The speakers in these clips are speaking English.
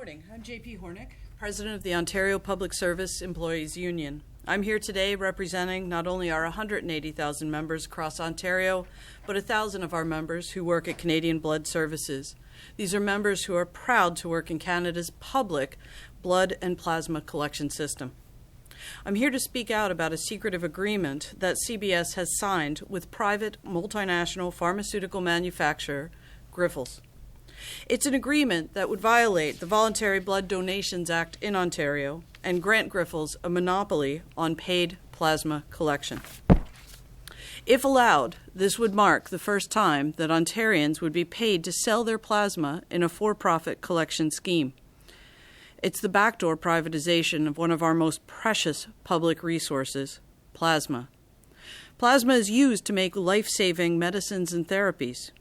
morning. I'm JP Hornick, President of the Ontario Public Service Employees Union. I'm here today representing not only our 180,000 members across Ontario, but 1,000 of our members who work at Canadian Blood Services. These are members who are proud to work in Canada's public blood and plasma collection system. I'm here to speak out about a secretive agreement that CBS has signed with private multinational pharmaceutical manufacturer Grifols. It's an agreement that would violate the Voluntary Blood Donations Act in Ontario and grant Grifols a monopoly on paid plasma collection. If allowed, this would mark the first time that Ontarians would be paid to sell their plasma in a for-profit collection scheme. It's the backdoor privatization of one of our most precious public resources, plasma. Plasma is used to make life-saving medicines and therapies.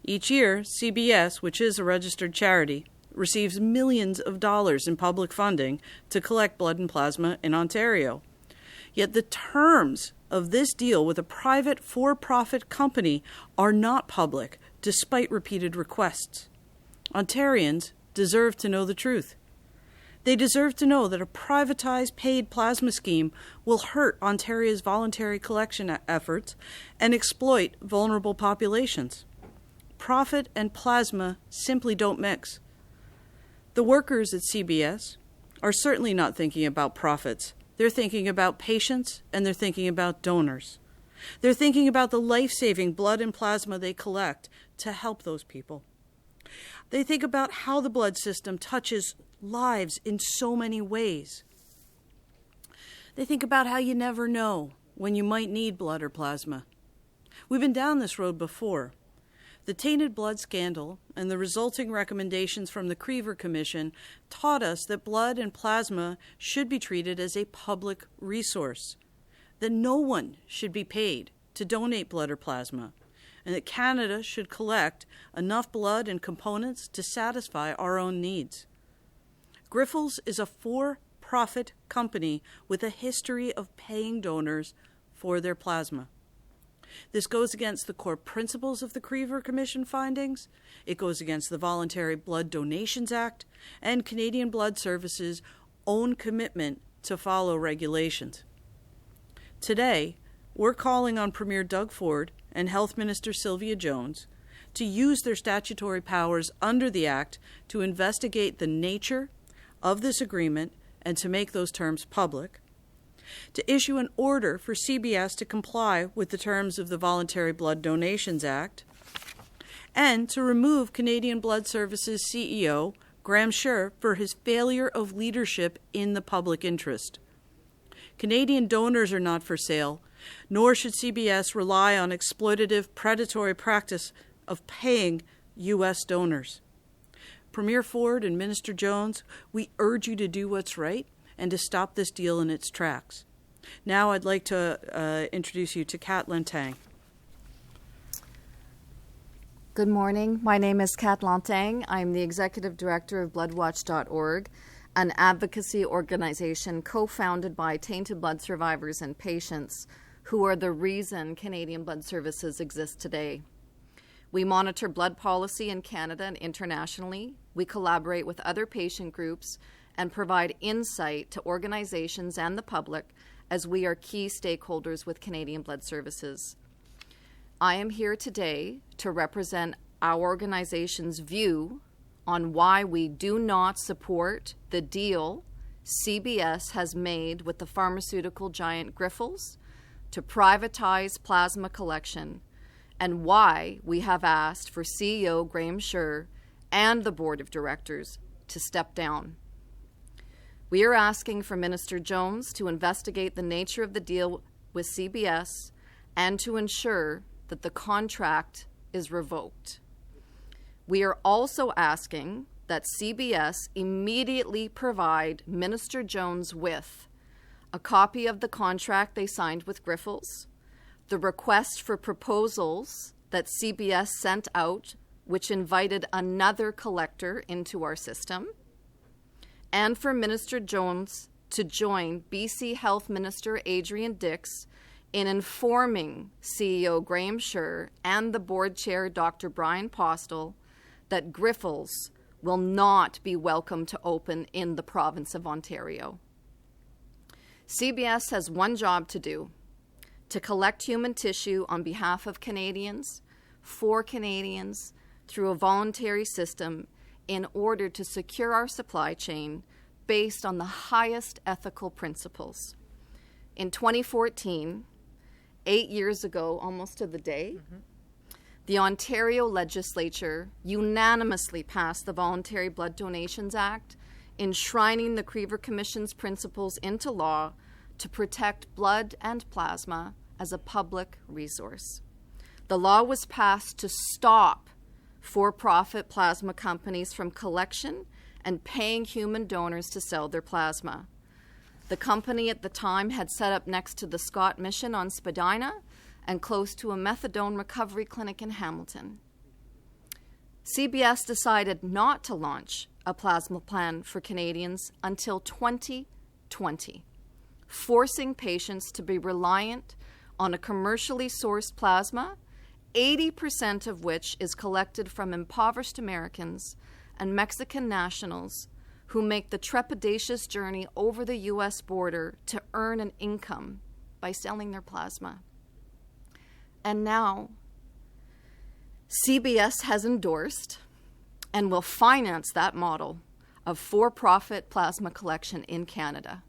Each year, CBS, which is a registered charity, receives millions of dollars in public funding to collect blood and plasma in Ontario. Yet the terms of this deal with a private for-profit company are not public, despite repeated requests. Ontarians deserve to know the truth. They deserve to know that a privatized paid plasma scheme will hurt Ontario's voluntary collection efforts and exploit vulnerable populations. Profit and plasma simply don't mix. The workers at CBS are certainly not thinking about profits. They're thinking about patients and they're thinking about donors. They're thinking about the life-saving blood and plasma they collect to help those people. They think about how the blood system touches lives in so many ways. They think about how you never know when you might need blood or plasma. We've been down this road before. The tainted blood scandal and the resulting recommendations from the Crever Commission taught us that blood and plasma should be treated as a public resource, that no one should be paid to donate blood or plasma, and that Canada should collect enough blood and components to satisfy our own needs. Grifols is a for-profit company with a history of paying donors for their plasma. This goes against the core principles of the Crever Commission findings. It goes against the Voluntary Blood Donations Act and Canadian Blood Services' own commitment to follow regulations. Today, we're calling on Premier Doug Ford and Health Minister Sylvia Jones to use their statutory powers under the Act to investigate the nature of this agreement and to make those terms public, to issue an order for CBS to comply with the terms of the Voluntary Blood Donations Act, and to remove Canadian Blood Services CEO Graham Scher for his failure of leadership in the public interest. Canadian donors are not for sale, nor should CBS rely on exploitative, predatory practice of paying U.S. donors. Premier Ford and Minister Jones, we urge you to do what's right and to stop this deal in its tracks. Now I'd like to introduce you to Kat Lantang. Good morning. My name is Kat Lantang. I'm the Executive Director of bloodwatch.org, an advocacy organization co-founded by tainted blood survivors and patients who are the reason Canadian Blood Services exists today. We monitor blood policy in Canada and internationally. We collaborate with other patient groups and provide insight to organizations and the public as we are key stakeholders with Canadian Blood Services. I am here today to represent our organization's view on why we do not support the deal CBS has made with the pharmaceutical giant Grifols to privatize plasma collection, and why we have asked for CEO Graham Scher and the board of directors to step down. We are asking for Minister Jones to investigate the nature of the deal with CBS and to ensure that the contract is revoked. We are also asking that CBS immediately provide Minister Jones with a copy of the contract they signed with Grifols, the request for proposals that CBS sent out, which invited another collector into our system, and for Minister Jones to join BC Health Minister Adrian Dix in informing CEO Graham Scher and the board chair Dr. Brian Postel that Grifols will not be welcome to open in the province of Ontario. CBS has one job to do: to collect human tissue on behalf of Canadians, for Canadians, through a voluntary system in order to secure our supply chain based on the highest ethical principles. In 2014, 8 years ago, almost to the day, the Ontario legislature unanimously passed the Voluntary Blood Donations Act, enshrining the Crever Commission's principles into law to protect blood and plasma as a public resource. The law was passed to stop for-profit plasma companies from collection and paying human donors to sell their plasma. The company at the time had set up next to the Scott Mission on Spadina and close to a methadone recovery clinic in Hamilton. CBS decided not to launch a plasma plan for Canadians until 2020, forcing patients to be reliant on a commercially sourced plasma, 80% of which is collected from impoverished Americans and Mexican nationals who make the trepidatious journey over the U.S. border to earn an income by selling their plasma. And now, CBS has endorsed and will finance that model of for-profit plasma collection in Canada.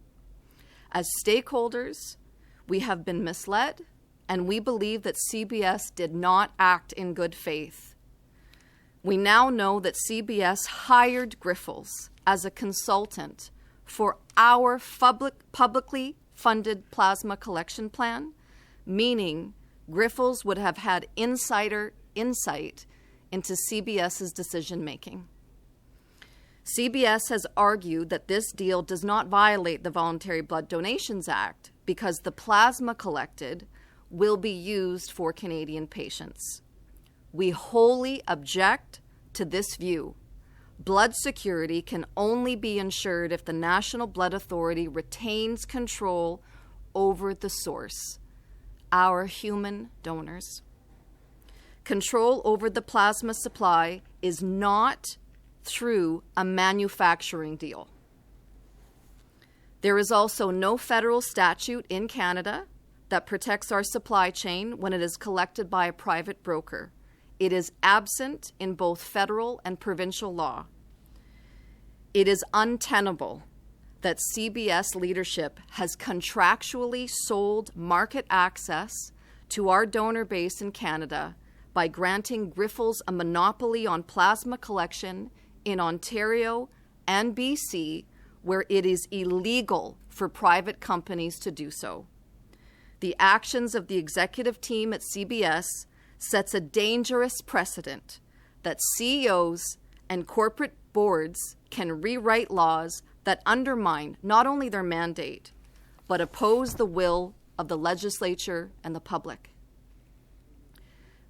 As stakeholders, we have been misled, and we believe that CBS did not act in good faith. We now know that CBS hired Grifols as a consultant for our publicly funded plasma collection plan, meaning Grifols would have had insider insight into CBS's decision-making. CBS has argued that this deal does not violate the Voluntary Blood Donations Act because the plasma collected will be used for Canadian patients. We wholly object to this view. Blood security can only be ensured if the National Blood Authority retains control over the source, our human donors. Control over the plasma supply is not through a manufacturing deal. There is also no federal statute in Canada that protects our supply chain when it is collected by a private broker. It is absent in both federal and provincial law. It is untenable that CBS leadership has contractually sold market access to our donor base in Canada by granting Grifols a monopoly on plasma collection in Ontario and BC, where it is illegal for private companies to do so. The actions of the executive team at CBS sets a dangerous precedent that CEOs and corporate boards can rewrite laws that undermine not only their mandate, but oppose the will of the legislature and the public.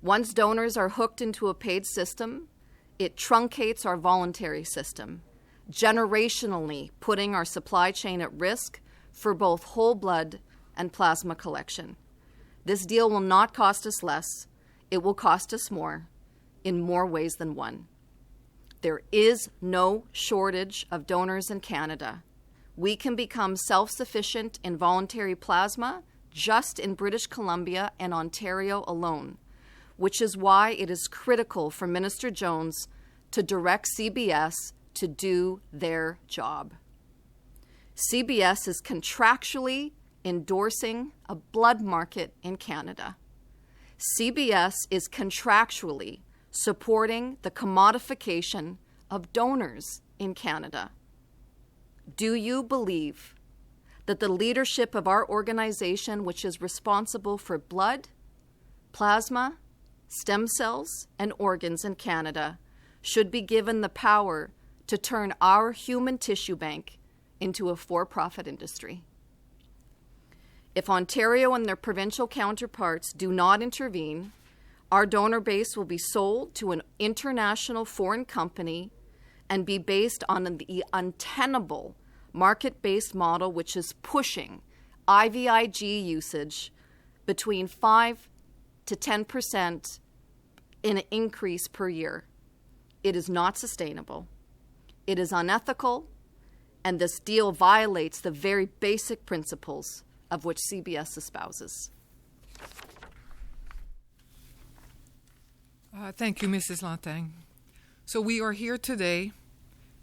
Once donors are hooked into a paid system, it truncates our voluntary system, generationally putting our supply chain at risk for both whole blood and plasma collection. This deal will not cost us less. It will cost us more, in more ways than one. There is no shortage of donors in Canada. We can become self-sufficient in voluntary plasma just in British Columbia and Ontario alone, which is why it is critical for Minister Jones to direct CBS to do their job. CBS is contractually endorsing a blood market in Canada. CBS is contractually supporting the commodification of donors in Canada. Do you believe that the leadership of our organization, which is responsible for blood, plasma, stem cells, and organs in Canada, should be given the power to turn our human tissue bank into a for-profit industry? If Ontario and their provincial counterparts do not intervene, our donor base will be sold to an international foreign company and be based on the untenable market-based model, which is pushing IVIG usage between 5 to 10% in an increase per year. It is not sustainable. It is unethical, and this deal violates the very basic principles of which CBS espouses. Thank you, Mrs. Lanting. So we are here today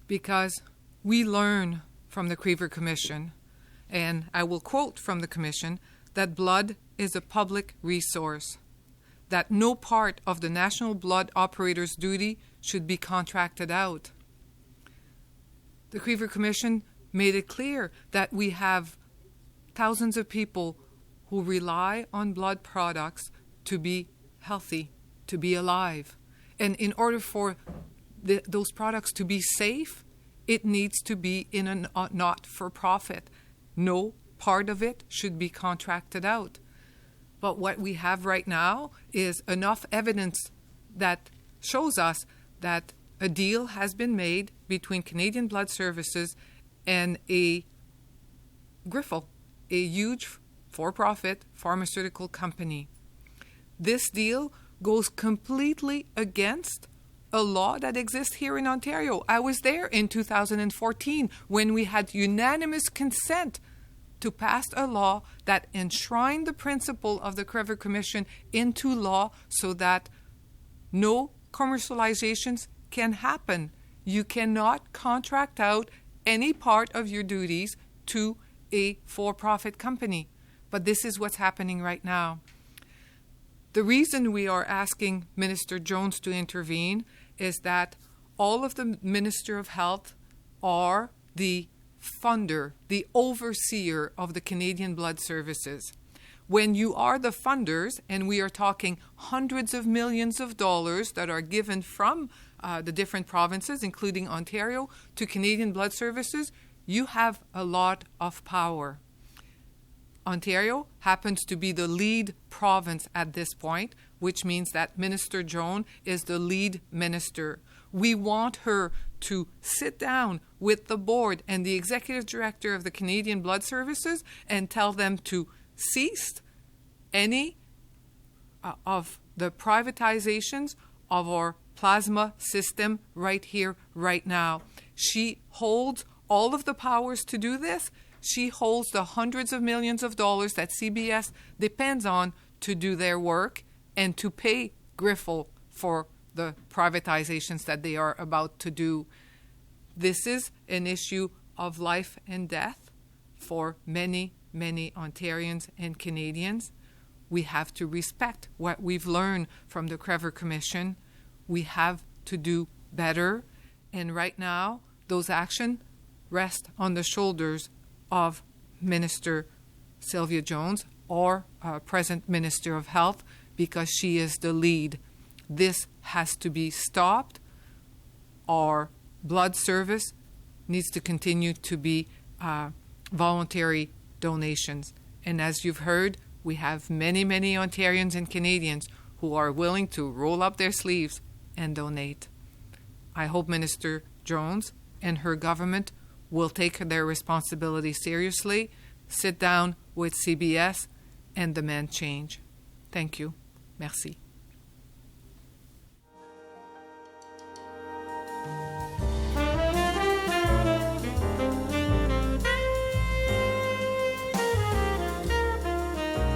because we learn from the Crever Commission, and I will quote from the Commission, that blood is a public resource, that no part of the National Blood Operator's duty should be contracted out. The Crever Commission made it clear that we have thousands of people who rely on blood products to be healthy, to be alive. And in order for those products to be safe, it needs to be in a not-for-profit. No part of it should be contracted out. But what we have right now is enough evidence that shows us that a deal has been made between Canadian Blood Services and a Grifols, a huge for-profit pharmaceutical company. This deal goes completely against a law that exists here in Ontario. I was there in 2014 when we had unanimous consent to pass a law that enshrined the principle of the Crever Commission into law so that no commercializations can happen. You cannot contract out any part of your duties to a for-profit company. But this is what's happening right now. The reason we are asking Minister Jones to intervene is that all of the Minister of Health are the funder, the overseer of the Canadian Blood Services. When you are the funders, and we are talking hundreds of millions of dollars that are given from the different provinces, including Ontario, to Canadian Blood Services, you have a lot of power. Ontario happens to be the lead province at this point, which means that Minister Jones is the lead minister. We want her to sit down with the board and the executive director of the Canadian Blood Services and tell them to cease any of the privatizations of our plasma system right here, right now. She holds all of the powers to do this. She holds the hundreds of millions of dollars that CBS depends on to do their work and to pay Grifols for the privatizations that they are about to do. This is an issue of life and death for many, many Ontarians and Canadians. We have to respect what we've learned from the Crever Commission. We have to do better. And right now, those actions rest on the shoulders of Minister Sylvia Jones or present Minister of Health, because she is the lead. This has to be stopped. Our blood service needs to continue to be voluntary donations. And as you've heard, we have many, many Ontarians and Canadians who are willing to roll up their sleeves and donate. I hope Minister Jones and her government will take their responsibility seriously, sit down with CBS, and demand change. Thank you. Merci.